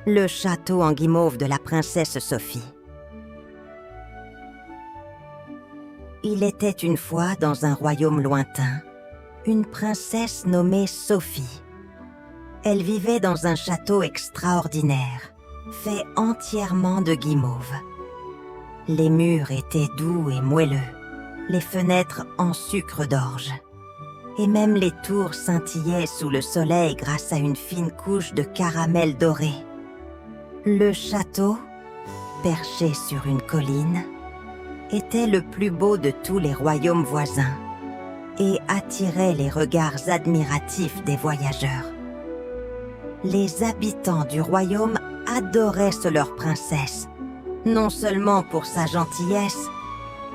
le château en guimauve de la princesse Sophie. Il était une fois dans un royaume lointain, une princesse nommée Sophie. Elle vivait dans un château extraordinaire, fait entièrement de guimauve. Les murs étaient doux et moelleux, les fenêtres en sucre d'orge. Et même les tours scintillaient sous le soleil grâce à une fine couche de caramel doré. Le château, perché sur une colline, était le plus beau de tous les royaumes voisins et attirait les regards admiratifs des voyageurs. Les habitants du royaume adoraient leur princesse, non seulement pour sa gentillesse,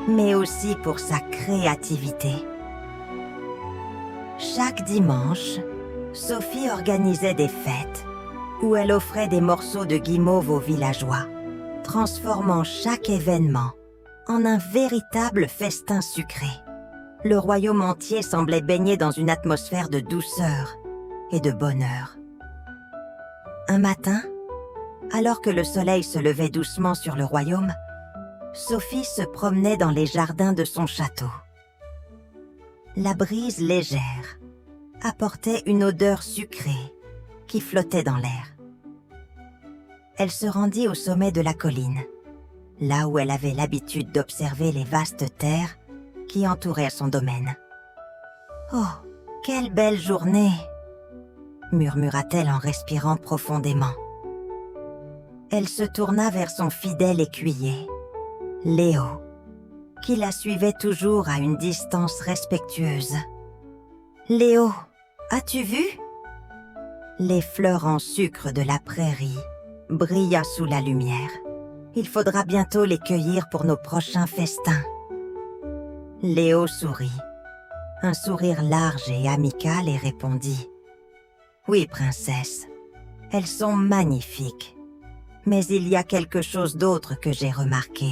mais aussi pour sa créativité. Chaque dimanche, Sophie organisait des fêtes où elle offrait des morceaux de guimauve aux villageois, transformant chaque événement en un véritable festin sucré. Le royaume entier semblait baigné dans une atmosphère de douceur et de bonheur. Un matin, alors que le soleil se levait doucement sur le royaume, Sophie se promenait dans les jardins de son château. La brise légère apportait une odeur sucrée qui flottait dans l'air. Elle se rendit au sommet de la colline, là où elle avait l'habitude d'observer les vastes terres qui entouraient son domaine. « Oh, quelle belle journée !» murmura-t-elle en respirant profondément. Elle se tourna vers son fidèle écuyer, Léo, qui la suivait toujours à une distance respectueuse. « Léo, as-tu vu ?» Les fleurs en sucre de la prairie brillaient sous la lumière. Il faudra bientôt les cueillir pour nos prochains festins. Léo sourit, un sourire large et amical, et répondit « Oui, princesse, elles sont magnifiques. Mais il y a quelque chose d'autre que j'ai remarqué,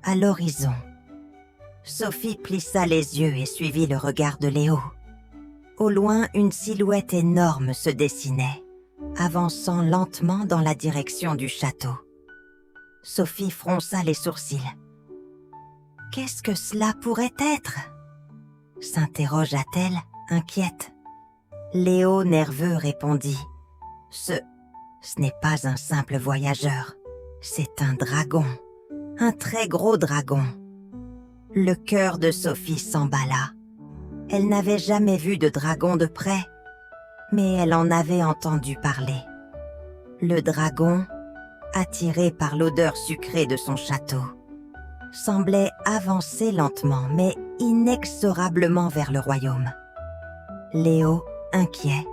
à l'horizon. » Sophie plissa les yeux et suivit le regard de Léo. Au loin, une silhouette énorme se dessinait, avançant lentement dans la direction du château. Sophie fronça les sourcils. « Qu'est-ce que cela pourrait être ?» s'interrogea-t-elle, inquiète. Léo, nerveux, répondit « Ce n'est pas un simple voyageur, c'est un dragon, un très gros dragon. » Le cœur de Sophie s'emballa. Elle n'avait jamais vu de dragon de près, mais elle en avait entendu parler. Le dragon, attiré par l'odeur sucrée de son château, semblait avancer lentement mais inexorablement vers le royaume. Léo, inquiet,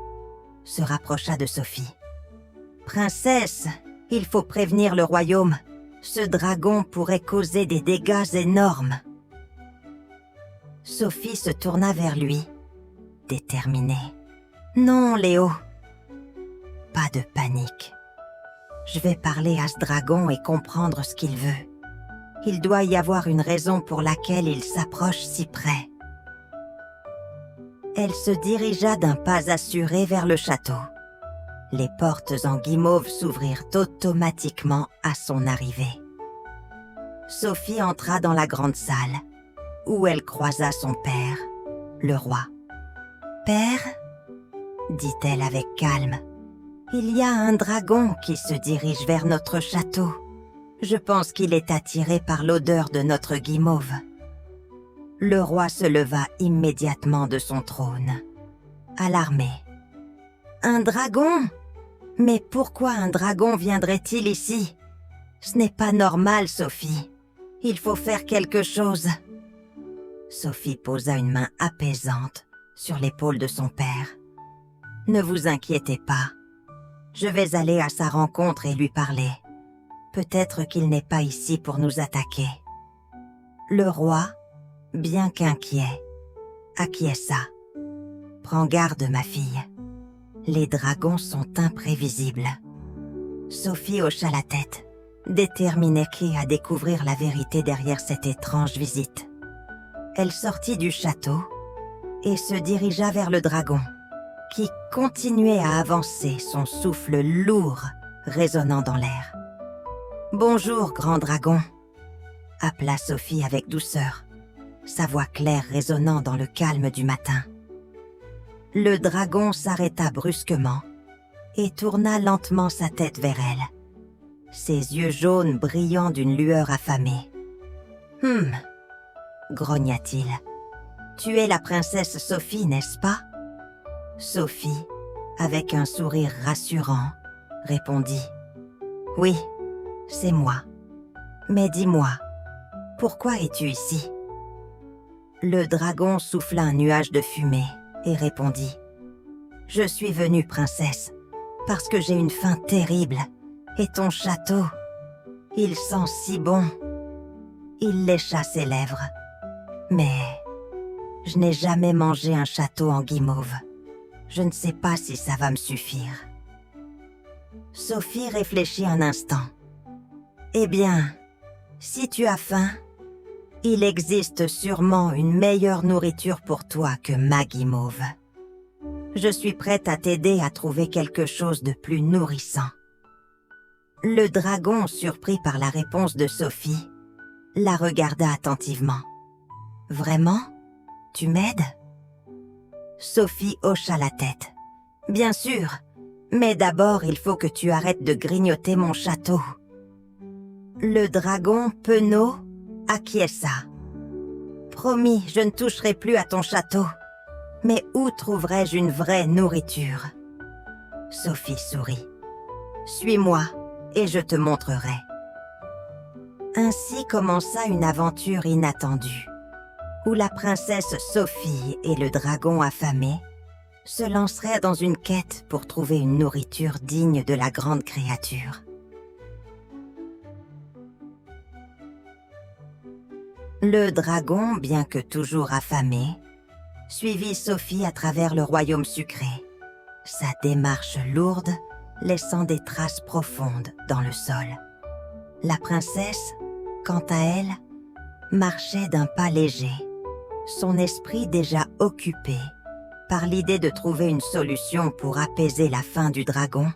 se rapprocha de Sophie. « Princesse, il faut prévenir le royaume. Ce dragon pourrait causer des dégâts énormes. » Sophie se tourna vers lui, déterminée. « Non, Léo, pas de panique. Je vais parler à ce dragon et comprendre ce qu'il veut. Il doit y avoir une raison pour laquelle il s'approche si près. » Elle se dirigea d'un pas assuré vers le château. Les portes en guimauve s'ouvrirent automatiquement à son arrivée. Sophie entra dans la grande salle, où elle croisa son père, le roi. « Père ?» dit-elle avec calme. « Il y a un dragon qui se dirige vers notre château. Je pense qu'il est attiré par l'odeur de notre guimauve. » Le roi se leva immédiatement de son trône, alarmé. « Un dragon ? Mais pourquoi un dragon viendrait-il ici ? Ce n'est pas normal, Sophie. Il faut faire quelque chose. » Sophie posa une main apaisante sur l'épaule de son père. « Ne vous inquiétez pas. Je vais aller à sa rencontre et lui parler. Peut-être qu'il n'est pas ici pour nous attaquer. » Le roi, bien qu'inquiet, acquiesça. « Prends garde, ma fille. Les dragons sont imprévisibles. » Sophie hocha la tête, déterminée à découvrir la vérité derrière cette étrange visite. Elle sortit du château et se dirigea vers le dragon, qui continuait à avancer, son souffle lourd, résonnant dans l'air. « Bonjour, grand dragon !» appela Sophie avec douceur, sa voix claire résonnant dans le calme du matin. Le dragon s'arrêta brusquement et tourna lentement sa tête vers elle, ses yeux jaunes brillant d'une lueur affamée. « grogna-t-il. « Tu es la princesse Sophie, n'est-ce pas ?» Sophie, avec un sourire rassurant, répondit « Oui, c'est moi. Mais dis-moi, pourquoi es-tu ici ?» Le dragon souffla un nuage de fumée et répondit « Je suis venu, princesse, parce que j'ai une faim terrible, et ton château, il sent si bon. » Il lécha ses lèvres. « Mais je n'ai jamais mangé un château en guimauve. Je ne sais pas si ça va me suffire. » Sophie réfléchit un instant. « Eh bien, si tu as faim, il existe sûrement une meilleure nourriture pour toi que ma guimauve. Je suis prête à t'aider à trouver quelque chose de plus nourrissant. » Le dragon, surpris par la réponse de Sophie, la regarda attentivement. « Vraiment ? Tu m'aides ?» Sophie hocha la tête. « Bien sûr, mais d'abord il faut que tu arrêtes de grignoter mon château. » Le dragon, penaud, acquiesça. « Promis, je ne toucherai plus à ton château. Mais où trouverais-je une vraie nourriture ?» Sophie sourit. « Suis-moi et je te montrerai. » Ainsi commença une aventure inattendue, où la princesse Sophie et le dragon affamé se lanceraient dans une quête pour trouver une nourriture digne de la grande créature. Le dragon, bien que toujours affamé, suivit Sophie à travers le royaume sucré, sa démarche lourde laissant des traces profondes dans le sol. La princesse, quant à elle, marchait d'un pas léger, son esprit déjà occupé par l'idée de trouver une solution pour apaiser la faim du dragon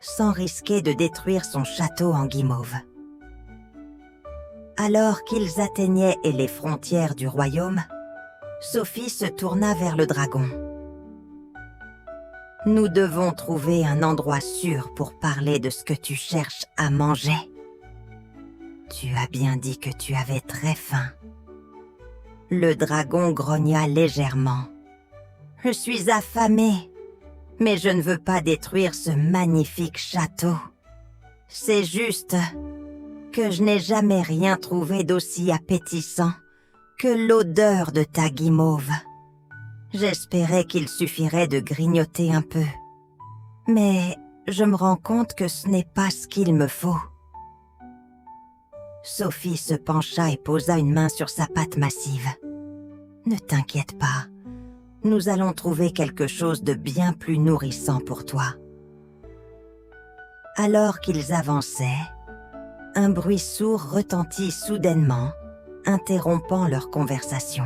sans risquer de détruire son château en guimauve. Alors qu'ils atteignaient les frontières du royaume, Sophie se tourna vers le dragon. « Nous devons trouver un endroit sûr pour parler de ce que tu cherches à manger. Tu as bien dit que tu avais très faim. » Le dragon grogna légèrement. « Je suis affamé, mais je ne veux pas détruire ce magnifique château. C'est juste que je n'ai jamais rien trouvé d'aussi appétissant que l'odeur de ta guimauve. J'espérais qu'il suffirait de grignoter un peu. Mais je me rends compte que ce n'est pas ce qu'il me faut. » Sophie se pencha et posa une main sur sa patte massive. « Ne t'inquiète pas, nous allons trouver quelque chose de bien plus nourrissant pour toi. » Alors qu'ils avançaient, un bruit sourd retentit soudainement, interrompant leur conversation.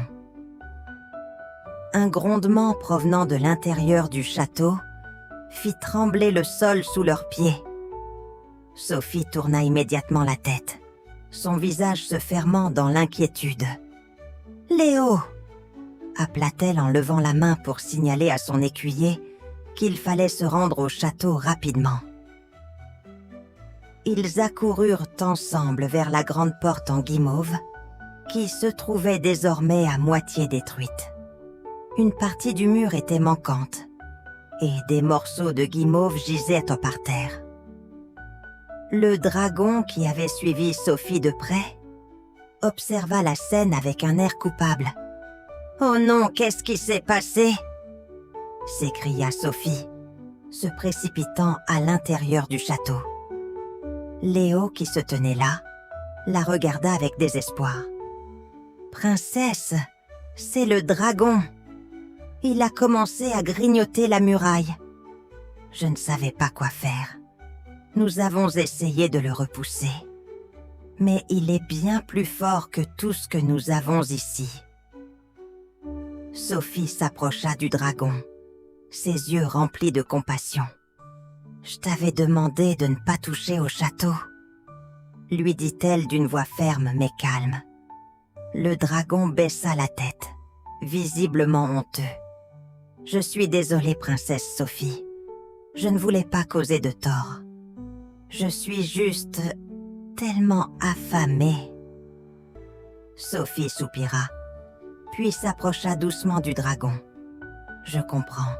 Un grondement provenant de l'intérieur du château fit trembler le sol sous leurs pieds. Sophie tourna immédiatement la tête, son visage se fermant dans l'inquiétude. « Léo !» appela-t-elle en levant la main pour signaler à son écuyer qu'il fallait se rendre au château rapidement. Ils accoururent ensemble vers la grande porte en guimauve, qui se trouvait désormais à moitié détruite. Une partie du mur était manquante, et des morceaux de guimauve gisaient par terre. Le dragon, qui avait suivi Sophie de près, observa la scène avec un air coupable. « Oh non, qu'est-ce qui s'est passé ?» s'écria Sophie, se précipitant à l'intérieur du château. Léo, qui se tenait là, la regarda avec désespoir. « Princesse, c'est le dragon. Il a commencé à grignoter la muraille. Je ne savais pas quoi faire. Nous avons essayé de le repousser. Mais il est bien plus fort que tout ce que nous avons ici. » Sophie s'approcha du dragon, ses yeux remplis de compassion. « Je t'avais demandé de ne pas toucher au château, lui dit-elle d'une voix ferme mais calme. Le dragon baissa la tête, visiblement honteux. Je suis désolée, princesse Sophie. Je ne voulais pas causer de tort. Je suis juste tellement affamée. Sophie soupira, puis s'approcha doucement du dragon. Je comprends.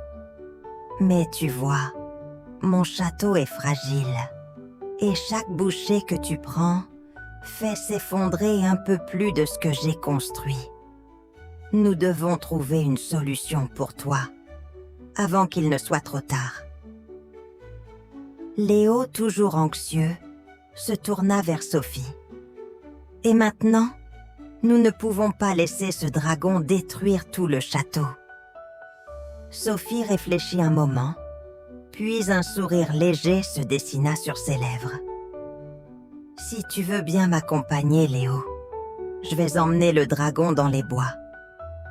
Mais tu vois, mon château est fragile, et chaque bouchée que tu prends fait s'effondrer un peu plus de ce que j'ai construit. Nous devons trouver une solution pour toi, avant qu'il ne soit trop tard. Léo, toujours anxieux, se tourna vers Sophie. Et maintenant, nous ne pouvons pas laisser ce dragon détruire tout le château. Sophie réfléchit un moment, puis un sourire léger se dessina sur ses lèvres. « Si tu veux bien m'accompagner, Léo, je vais emmener le dragon dans les bois.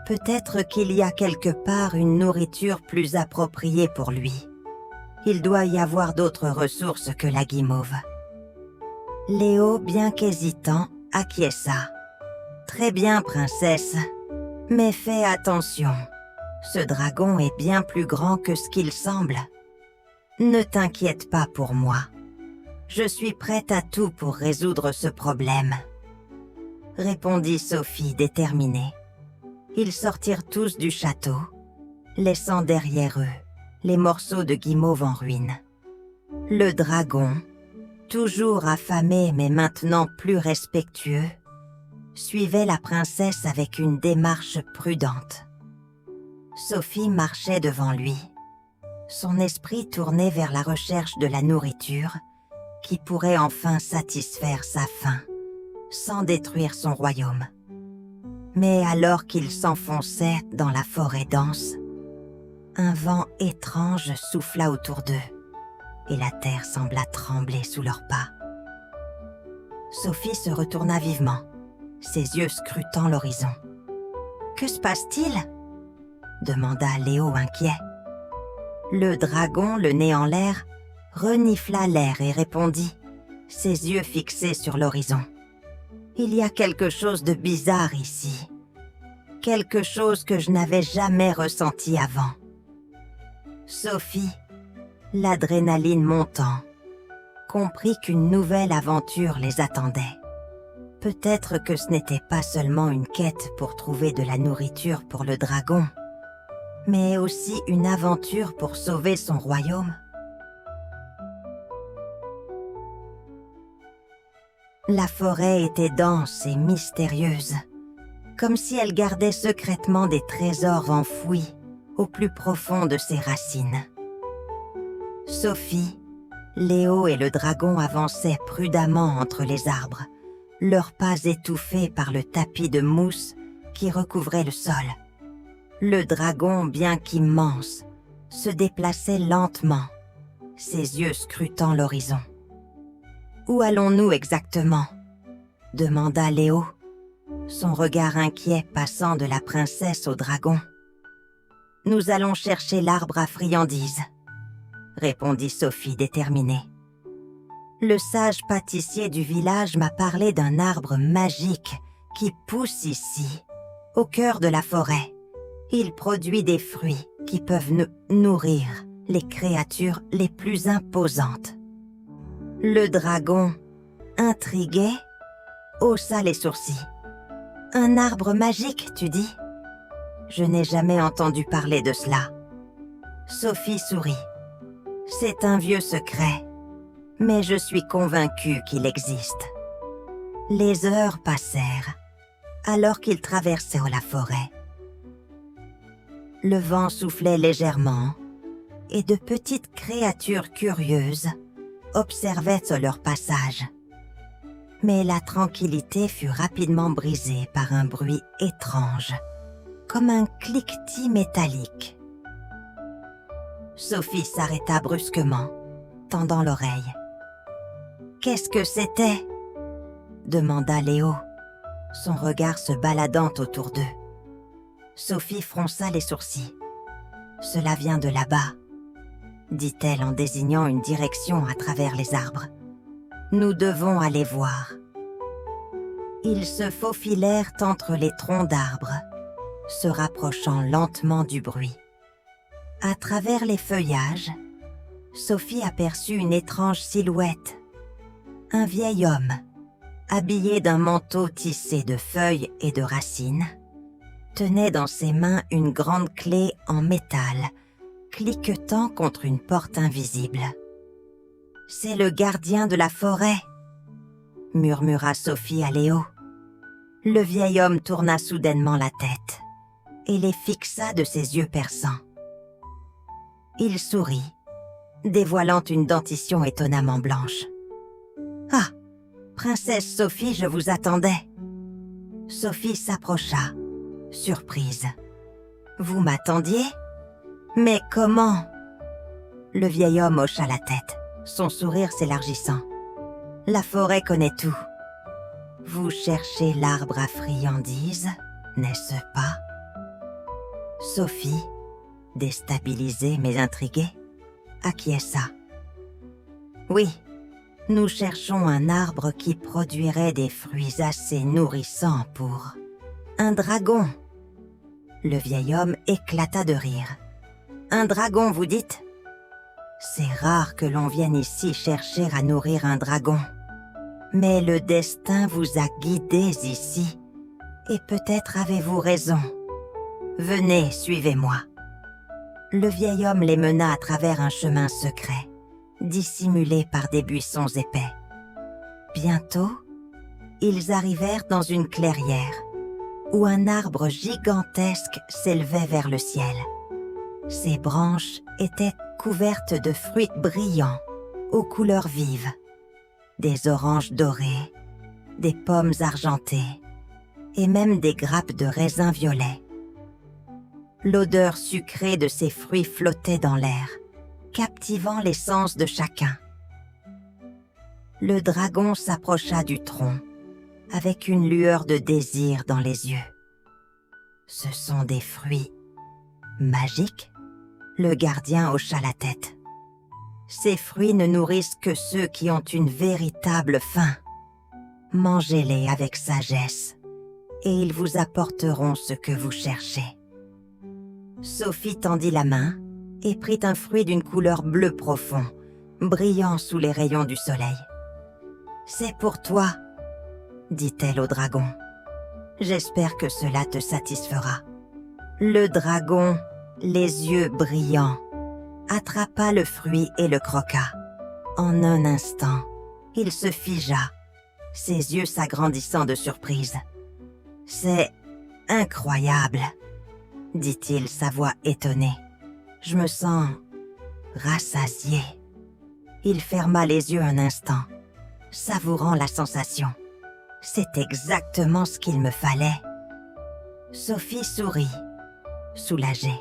Peut-être qu'il y a quelque part une nourriture plus appropriée pour lui. Il doit y avoir d'autres ressources que la guimauve. » Léo, bien qu'hésitant, acquiesça. « Très bien, princesse, mais fais attention. Ce dragon est bien plus grand que ce qu'il semble. Ne t'inquiète pas pour moi. Je suis prête à tout pour résoudre ce problème. » Répondit Sophie déterminée. Ils sortirent tous du château, laissant derrière eux les morceaux de guimauve en ruine. Le dragon, toujours affamé mais maintenant plus respectueux, suivait la princesse avec une démarche prudente. Sophie marchait devant lui, son esprit tourné vers la recherche de la nourriture qui pourrait enfin satisfaire sa faim, sans détruire son royaume. Mais alors qu'il s'enfonçait dans la forêt dense, un vent étrange souffla autour d'eux, et la terre sembla trembler sous leurs pas. Sophie se retourna vivement, ses yeux scrutant l'horizon. « Que se passe-t-il » demanda Léo inquiet. Le dragon, le nez en l'air, renifla l'air et répondit, ses yeux fixés sur l'horizon. « Il y a quelque chose de bizarre ici. Quelque chose que je n'avais jamais ressenti avant. » Sophie, l'adrénaline montant, comprit qu'une nouvelle aventure les attendait. Peut-être que ce n'était pas seulement une quête pour trouver de la nourriture pour le dragon, mais aussi une aventure pour sauver son royaume. La forêt était dense et mystérieuse, comme si elle gardait secrètement des trésors enfouis au plus profond de ses racines. Sophie, Léo et le dragon avançaient prudemment entre les arbres, leurs pas étouffés par le tapis de mousse qui recouvrait le sol. Le dragon, bien qu'immense, se déplaçait lentement, ses yeux scrutant l'horizon. « Où allons-nous exactement ?» demanda Léo, son regard inquiet passant de la princesse au dragon. « Nous allons chercher l'arbre à friandises, » répondit Sophie déterminée. « Le sage pâtissier du village m'a parlé d'un arbre magique qui pousse ici, au cœur de la forêt. Il produit des fruits qui peuvent nourrir les créatures les plus imposantes. » Le dragon, intrigué, haussa les sourcils. « Un arbre magique, tu dis ? Je n'ai jamais entendu parler de cela. » Sophie sourit. « C'est un vieux secret, mais je suis convaincue qu'il existe. » Les heures passèrent, alors qu'ils traversaient la forêt. Le vent soufflait légèrement, et de petites créatures curieuses observaient leur passage. Mais la tranquillité fut rapidement brisée par un bruit étrange, comme un cliquetis métallique. Sophie s'arrêta brusquement, tendant l'oreille. « Qu'est-ce que c'était ?» demanda Léo, son regard se baladant autour d'eux. Sophie fronça les sourcils. « Cela vient de là-bas. » dit-elle en désignant une direction à travers les arbres. « Nous devons aller voir. » Ils se faufilèrent entre les troncs d'arbres, se rapprochant lentement du bruit. À travers les feuillages, Sophie aperçut une étrange silhouette. Un vieil homme, habillé d'un manteau tissé de feuilles et de racines, tenait dans ses mains une grande clé en métal, cliquetant contre une porte invisible. « C'est le gardien de la forêt !» murmura Sophie à Léo. Le vieil homme tourna soudainement la tête et les fixa de ses yeux perçants. Il sourit, dévoilant une dentition étonnamment blanche. « Ah, princesse Sophie, je vous attendais !» Sophie s'approcha, surprise. « Vous m'attendiez ? Mais comment ?» Le vieil homme hocha la tête, son sourire s'élargissant. « La forêt connaît tout. Vous cherchez l'arbre à friandises, n'est-ce pas ?» Sophie, déstabilisée mais intriguée, acquiesça. « Oui, nous cherchons un arbre qui produirait des fruits assez nourrissants pour... un dragon. » Le vieil homme éclata de rire. « Un dragon, vous dites ? C'est rare que l'on vienne ici chercher à nourrir un dragon. Mais le destin vous a guidés ici, et peut-être avez-vous raison. Venez, suivez-moi. » Le vieil homme les mena à travers un chemin secret, dissimulé par des buissons épais. Bientôt, ils arrivèrent dans une clairière, où un arbre gigantesque s'élevait vers le ciel. Ses branches étaient couvertes de fruits brillants, aux couleurs vives. Des oranges dorées, des pommes argentées, et même des grappes de raisins violets. L'odeur sucrée de ces fruits flottait dans l'air, captivant les sens de chacun. Le dragon s'approcha du tronc, avec une lueur de désir dans les yeux. « Ce sont des fruits magiques ?» Le gardien hocha la tête. « Ces fruits ne nourrissent que ceux qui ont une véritable faim. Mangez-les avec sagesse, et ils vous apporteront ce que vous cherchez. » Sophie tendit la main et prit un fruit d'une couleur bleu profond, brillant sous les rayons du soleil. « C'est pour toi, » dit-elle au dragon. « J'espère que cela te satisfera. » Le dragon, les yeux brillants, attrapa le fruit et le croqua. En un instant, il se figea, ses yeux s'agrandissant de surprise. « C'est incroyable !» dit-il, sa voix étonnée. « Je me sens rassasié. » Il ferma les yeux un instant, savourant la sensation. C'est exactement ce qu'il me fallait. Sophie sourit, soulagée.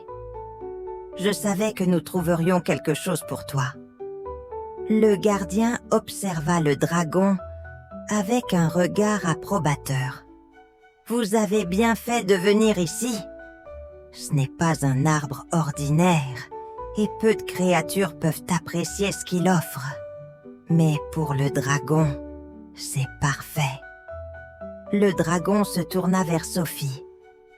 « Je savais que nous trouverions quelque chose pour toi. » Le gardien observa le dragon avec un regard approbateur. « Vous avez bien fait de venir ici. Ce n'est pas un arbre ordinaire, et peu de créatures peuvent apprécier ce qu'il offre. Mais pour le dragon, c'est parfait. » Le dragon se tourna vers Sophie,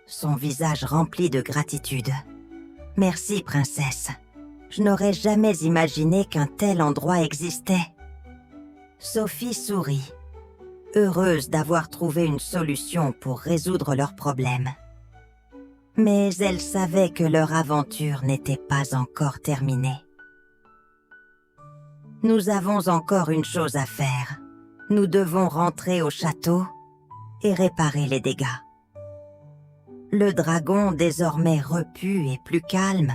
son visage rempli de gratitude. « Merci, princesse. Je n'aurais jamais imaginé qu'un tel endroit existait. » Sophie sourit, heureuse d'avoir trouvé une solution pour résoudre leurs problèmes. Mais elle savait que leur aventure n'était pas encore terminée. « Nous avons encore une chose à faire. Nous devons rentrer au château et réparer les dégâts. » Le dragon, désormais repu et plus calme,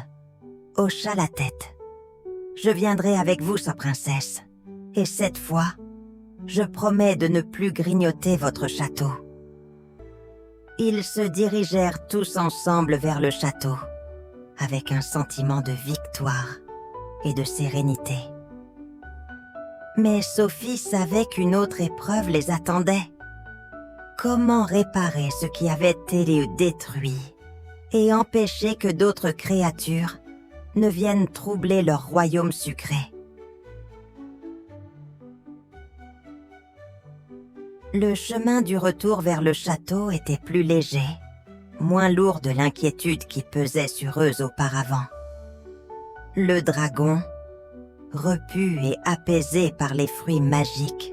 hocha la tête. « Je viendrai avec vous, sa princesse, et cette fois, je promets de ne plus grignoter votre château. » Ils se dirigèrent tous ensemble vers le château, avec un sentiment de victoire et de sérénité. Mais Sophie savait qu'une autre épreuve les attendait. Comment réparer ce qui avait été détruit et empêcher que d'autres créatures ne vienne troubler leur royaume sucré. Le chemin du retour vers le château était plus léger, moins lourd de l'inquiétude qui pesait sur eux auparavant. Le dragon, repu et apaisé par les fruits magiques,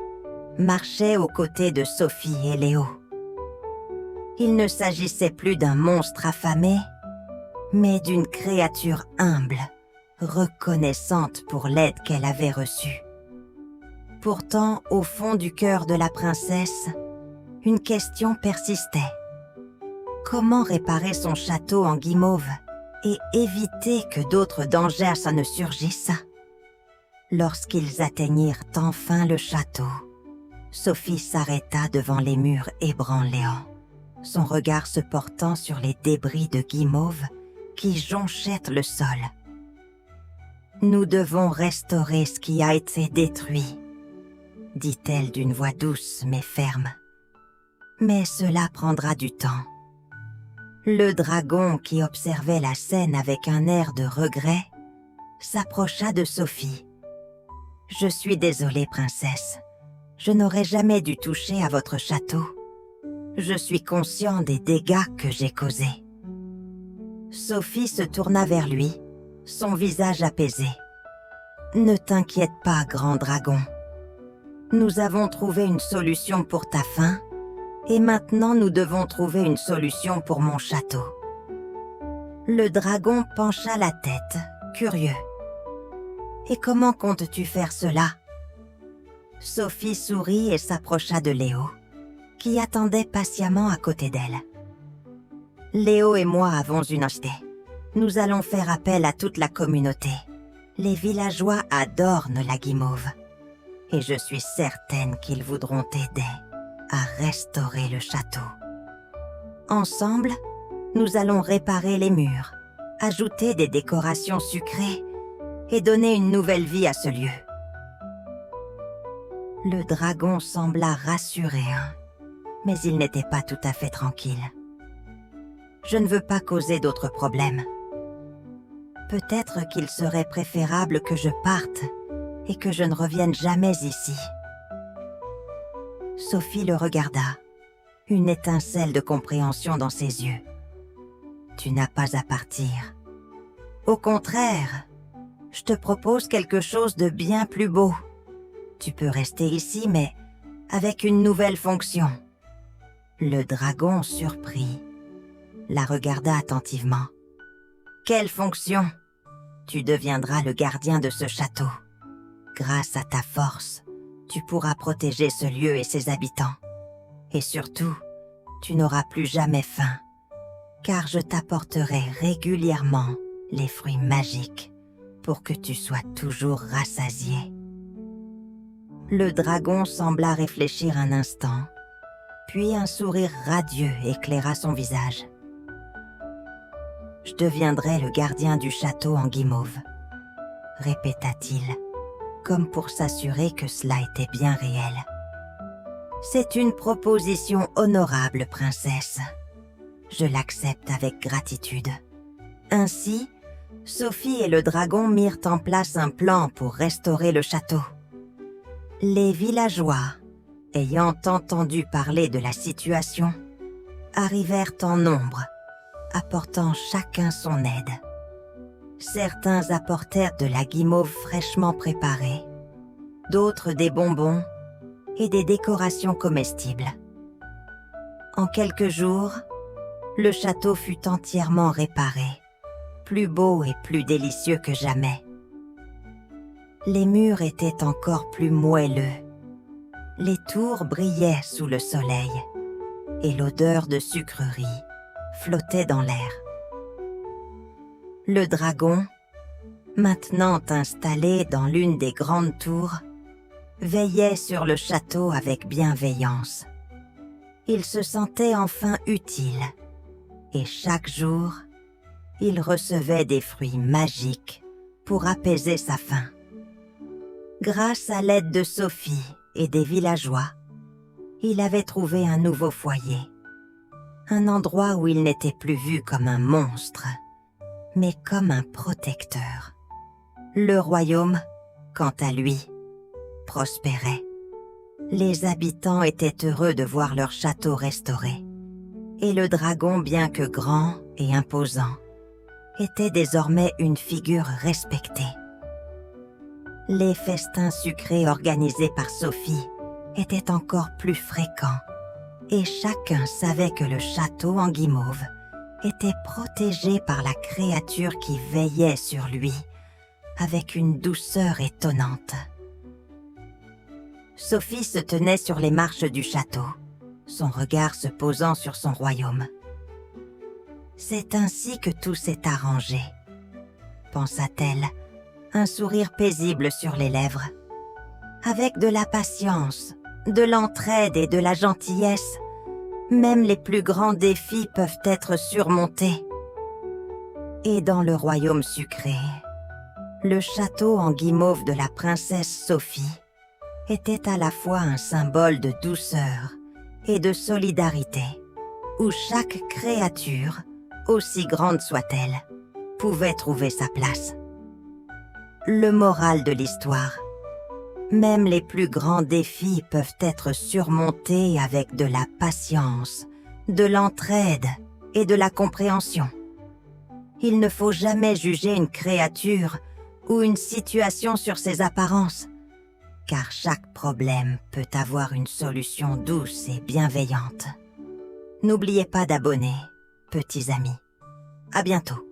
marchait aux côtés de Sophie et Léo. Il ne s'agissait plus d'un monstre affamé, mais d'une créature humble, reconnaissante pour l'aide qu'elle avait reçue. Pourtant, au fond du cœur de la princesse, une question persistait. Comment réparer son château en guimauve et éviter que d'autres dangers ne surgissent? Lorsqu'ils atteignirent enfin le château, Sophie s'arrêta devant les murs ébranlés, son regard se portant sur les débris de guimauve qui jonchaient le sol. « Nous devons restaurer ce qui a été détruit, » dit-elle d'une voix douce mais ferme. « Mais cela prendra du temps. » Le dragon, qui observait la scène avec un air de regret, s'approcha de Sophie. « Je suis désolée, princesse. Je n'aurais jamais dû toucher à votre château. Je suis conscient des dégâts que j'ai causés. » Sophie se tourna vers lui, son visage apaisé. « Ne t'inquiète pas, grand dragon. Nous avons trouvé une solution pour ta faim, et maintenant nous devons trouver une solution pour mon château. » Le dragon pencha la tête, curieux. « Et comment comptes-tu faire cela ?» Sophie sourit et s'approcha de Léo, qui attendait patiemment à côté d'elle. « Léo et moi avons une idée. Nous allons faire appel à toute la communauté. Les villageois adorent la guimauve. Et je suis certaine qu'ils voudront t'aider à restaurer le château. Ensemble, nous allons réparer les murs, ajouter des décorations sucrées et donner une nouvelle vie à ce lieu. » Le dragon sembla rassuré, mais il n'était pas tout à fait tranquille. « Je ne veux pas causer d'autres problèmes. Peut-être qu'il serait préférable que je parte et que je ne revienne jamais ici. » Sophie le regarda, une étincelle de compréhension dans ses yeux. « Tu n'as pas à partir. Au contraire, je te propose quelque chose de bien plus beau. Tu peux rester ici, mais avec une nouvelle fonction. » Le dragon, surpris, la regarda attentivement. « Quelle fonction ? Tu deviendras le gardien de ce château. Grâce à ta force, tu pourras protéger ce lieu et ses habitants. Et surtout, tu n'auras plus jamais faim, car je t'apporterai régulièrement les fruits magiques pour que tu sois toujours rassasié. » Le dragon sembla réfléchir un instant, puis un sourire radieux éclaira son visage. « Je deviendrai le gardien du château en guimauve, » répéta-t-il, comme pour s'assurer que cela était bien réel. « C'est une proposition honorable, princesse. Je l'accepte avec gratitude. » Ainsi, Sophie et le dragon mirent en place un plan pour restaurer le château. Les villageois, ayant entendu parler de la situation, arrivèrent en nombre, apportant chacun son aide. Certains apportèrent de la guimauve fraîchement préparée, d'autres des bonbons et des décorations comestibles. En quelques jours, le château fut entièrement réparé, plus beau et plus délicieux que jamais. Les murs étaient encore plus moelleux, les tours brillaient sous le soleil et l'odeur de sucrerie flottait dans l'air. Le dragon, maintenant installé dans l'une des grandes tours, veillait sur le château avec bienveillance. Il se sentait enfin utile, et chaque jour, il recevait des fruits magiques pour apaiser sa faim. Grâce à l'aide de Sophie et des villageois, il avait trouvé un nouveau foyer, un endroit où il n'était plus vu comme un monstre, mais comme un protecteur. Le royaume, quant à lui, prospérait. Les habitants étaient heureux de voir leur château restauré. Et le dragon, bien que grand et imposant, était désormais une figure respectée. Les festins sucrés organisés par Sophie étaient encore plus fréquents, et chacun savait que le château en guimauve était protégé par la créature qui veillait sur lui avec une douceur étonnante. Sophie se tenait sur les marches du château, son regard se posant sur son royaume. C'est ainsi que tout s'est arrangé, pensa-t-elle, un sourire paisible sur les lèvres. Avec de la patience, de l'entraide et de la gentillesse, même les plus grands défis peuvent être surmontés. Et dans le royaume sucré, le château en guimauve de la princesse Sophie était à la fois un symbole de douceur et de solidarité, où chaque créature, aussi grande soit-elle, pouvait trouver sa place. Le moral de l'histoire: même les plus grands défis peuvent être surmontés avec de la patience, de l'entraide et de la compréhension. Il ne faut jamais juger une créature ou une situation sur ses apparences, car chaque problème peut avoir une solution douce et bienveillante. N'oubliez pas d'abonner, petits amis. À bientôt.